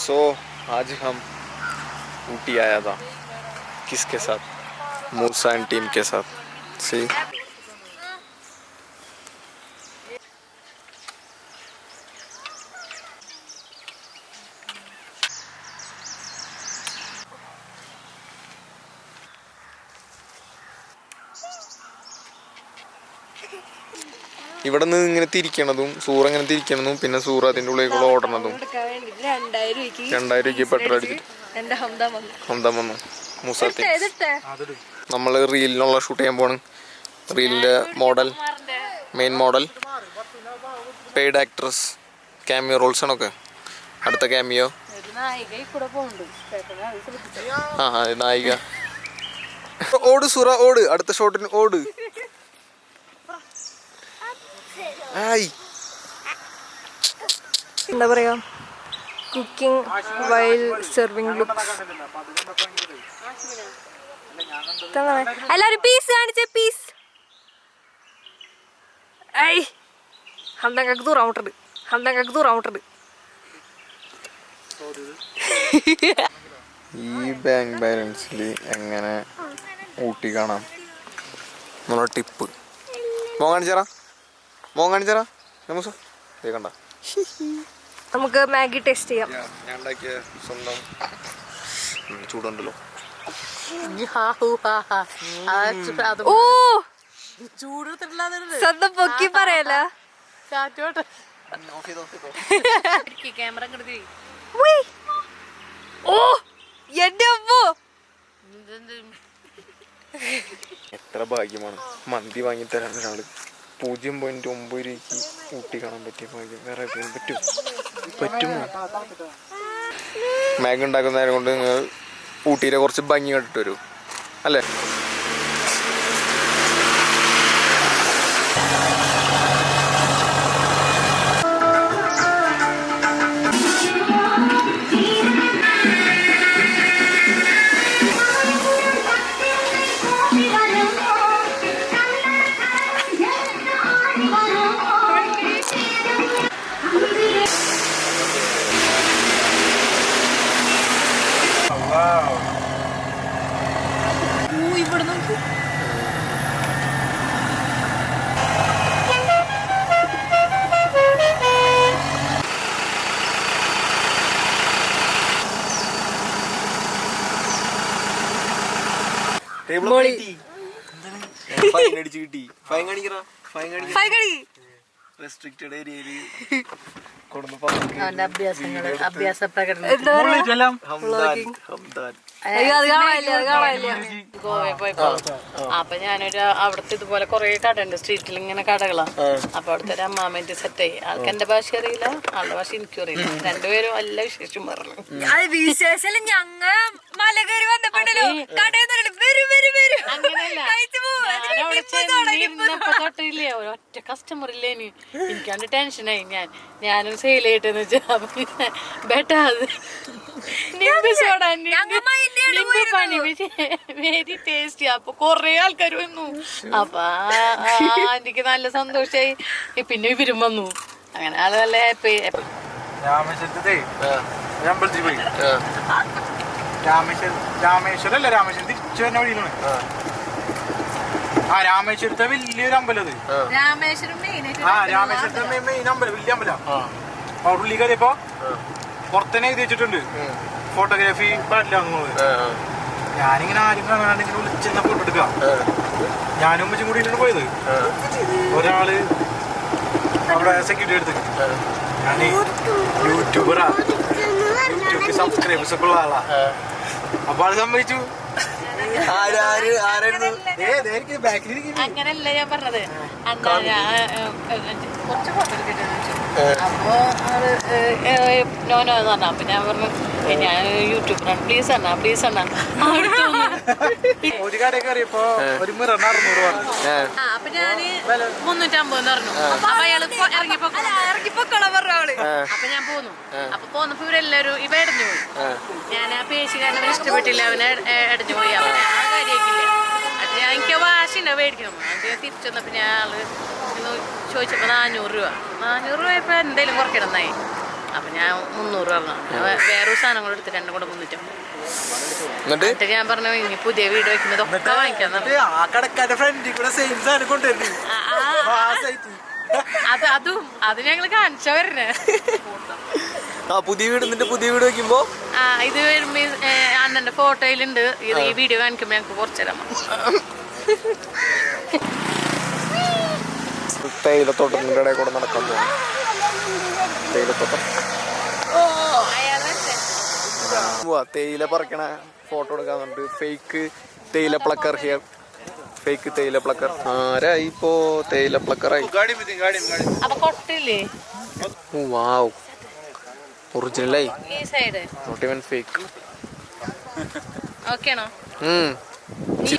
सो आज हम ऊटी आया था किसके साथ? मूसा एंड टीम के साथ. सी ഇവിടെ നിന്ന് ഇങ്ങനെ തിരിക്കണതും സൂറ ഇങ്ങനെ തിരിക്കണതും പിന്നെ സൂറ അതിൻ്റെ ഉള്ളിൽ കൂടെ ഓടണതും 2000 രൂപയ്ക്ക് പെട്രോൾ അടിച്ചിട്ട് ഹംദാൻ വന്നു. മൂസാത്തി നമ്മൾ റീലിനുള്ള ഷൂട്ട് ചെയ്യാൻ പോണ്. റീലിൻ്റെ model, main model, paid actress, cameo roles ആണൊക്കെ. അടുത്ത ക്യാമിയോ നായിക. ഓട് സൂറ ഓട്, അടുത്ത ഷോട്ടിന് ഓട്. എന്താ പറയാ, കുക്കിംഗ് വൈൽ സെർവിങ് ലുക്സ്. എല്ലാരും പീസ് കാണിച്ചേ, പീസ്. ഹംദാൻ ദൂരം വിട്ടത്, ഹംദാൻ ദൂരം വിട്ടത്. ഈ ബാങ്ക് ബാലൻസിൽ എങ്ങനെ ഊട്ടി കാണാം എന്നുള്ള ടിപ്പ് മോൻ കാണിച്ചറാ, മോൻ കാണിച്ചറാ. കണ്ട നമുക്ക് മാഗി ടേസ്റ്റ് ചെയ്യാം. ഞാൻ ഉണ്ടാക്കിയ സ്വന്തം ചൂടുണ്ടല്ലോ. ഓ സ്വന്തം പൊക്കി പറയല. ഓ എന്റെ അമ്മോ, എത്ര ഭാഗ്യമാണ് മന്തി വാങ്ങിത്തരാൻ ഒരാള്. 0.9 രൂപയ്ക്ക് ഊട്ടി കാണാൻ പറ്റിയ ഭാഗ്യം വേറെ പറ്റുമോ? മാഗി ഉണ്ടാക്കുന്നതിനെ കൊണ്ട് നിങ്ങൾ ഊട്ടിയിലെ കുറച്ച് ഭംഗി കണ്ടിട്ട് വരൂ അല്ലേ? റെസ്ട്രിക്റ്റഡ് ഏരിയയില് അഭ്യാസ പ്രകടനം ഗോവയിൽ പോയപ്പോ അപ്പൊ ഞാനൊരു അവിടുത്തെ ഇതുപോലെ കൊറേ കടയുണ്ട്, സ്ട്രീറ്റിൽ ഇങ്ങനെ കടകളാ. അപ്പൊ അവിടുത്തെ ഒരു അമ്മാമ്മേന്റെ സെറ്റ് ആയി. ആൾക്ക് എന്റെ ഭാഷ അറിയില്ല, ആളുടെ ഭാഷ എനിക്കും അറിയില്ല. രണ്ടുപേരും എല്ലാ വിശേഷം പറഞ്ഞു. വിശേഷം ഞങ്ങ മല കയറി വന്നപ്പോഴല്ലോ തൊട്ടില്ലേ ഒരൊറ്റ കസ്റ്റമർ ഇല്ലേന്. എനിക്കാണ്ട് ടെൻഷനായി. ഞാനും സെയിൽ ചെയ്തിട്ടെന്ന് വെച്ചാ ബേട്ടാ അത് വെരി ടേസ്റ്റി. അപ്പൊ കൊറേ ആൾക്കാർ വന്നു. അപ്പൊ എനിക്ക് നല്ല സന്തോഷായി. പിന്നെ ഇവരും വന്നു. അങ്ങനെ ആള് നല്ല ഹാപ്പി. രാമേശ്വരത്തെ വലിയൊരു അമ്പലം അത്. രാമേശ്വരത്തെ മെയിൻ അമ്പലം, വലിയ അമ്പലം. അവിടെ ഉള്ളി കയറിയപ്പോ പുറത്തന്നെ എഴുതി വെച്ചിട്ടുണ്ട് ഫോട്ടോഗ്രാഫി പാടില്ല. ഞാനിങ്ങനെ ആരും കാണാണ്ട് ഇങ്ങനെ വിളിച്ചെന്ന ഫോട്ടോ എടുക്കാം. ഞാനും ഉമ്മച്ചും കൂടിയിട്ടാണ് പോയത്. ഒരാള് അവിടെ സെക്യൂരിറ്റി എടുത്ത്, ഞാൻ യൂട്യൂബറാ, യൂട്യൂബിൽ സബ്സ്ക്രൈബേഴ്സ് ഒക്കെ ഉള്ള ആളാ. അപ്പൊ അത് സമ്മതിച്ചു. അങ്ങനല്ല ഞാൻ പറഞ്ഞത്. കുറച്ച് ഫോട്ടോ എടുത്തിട്ട് അപ്പൊ നോനോ എന്ന് പറഞ്ഞ. അപ്പൊ ഞാൻ പറഞ്ഞു ഞാൻ യൂട്യൂബറാണ്, പ്ലീസ് അണ്ണാ പ്ലീസ് അണ്ണാ. അപ്പൊ ഞാന് 350 പറഞ്ഞു. അപ്പൊ അയാള് ഇറങ്ങിപ്പോക്കോളാൻ പറഞ്ഞു ആള്. അപ്പൊ ഞാൻ പോന്നു. അപ്പൊ പോന്നപ്പോ ഇവരെല്ലാരും ഇവ അടഞ്ഞു പോയി. ഞാൻ ആ പേശിക്കാരൻ അവന് ഇഷ്ടപ്പെട്ടില്ല, അവനെ അടഞ്ഞു പോയി. അവനെ ആ കാര്യമാക്കില്ല. അത് എനിക്ക് വാശിണ്ട മേടിക്കണം. അത് തിരിച്ചു വന്നപ്പോ ഞാൻ ആള് ചോദിച്ചപ്പോ 400 രൂപ. 400 രൂപ ഇപ്പൊ എന്തേലും കുറയ്ക്കണം എന്നായി. അപ്പൊ ഞാൻ 300 പറഞ്ഞു. വേറൊരു സാധനം കൂടെ എടുത്ത് 2 കൂടെ 350. എന്നിട്ട് ഞാൻ പറഞ്ഞു ഇനി പുതിയ വീട് വെക്കുമ്പോ ഇതൊക്കെ വാങ്ങിക്കാൻ ആ കടക്കാരുടെ ഫ്രണ്ടിൽ കൂടെ സെയിം സാധനം കൊണ്ടുവരുന്നു. അത് ഞങ്ങള് കാണിച്ചാ വരുന്നേ. പുതിയ വീട് വെക്കുമ്പോ ഇത് വരുമ്പോ അണ്ണന്റെ ഫോട്ടോയിലുണ്ട്. ഇത് ഈ വീഡിയോ കാണിക്കുമ്പോ ഞങ്ങക്ക് കുറച്ചു തരാം. തേയിലത്തോട്ടത്തിന്റെ ഇടയിൽ കൂടെ നടക്കാൻ പോകും. തേയിലത്തോട്ടം തേയില പറിക്കണ ഫോട്ടോ എടുക്കാൻ പറഞ്ഞിട്ട് ഫേക്ക് തേയില പ്ലക്കർ ഹിയർ. ഫേക്ക് തേയില പ്ലക്കർ ആരായി ഇപ്പോ തേയില പ്ലക്കറായി. അപ്പൊ കൊട്ടില്ലേ വാവ് ഒറിജിനലായി. ഈ side not even fake. Okay ആണോ? ഈ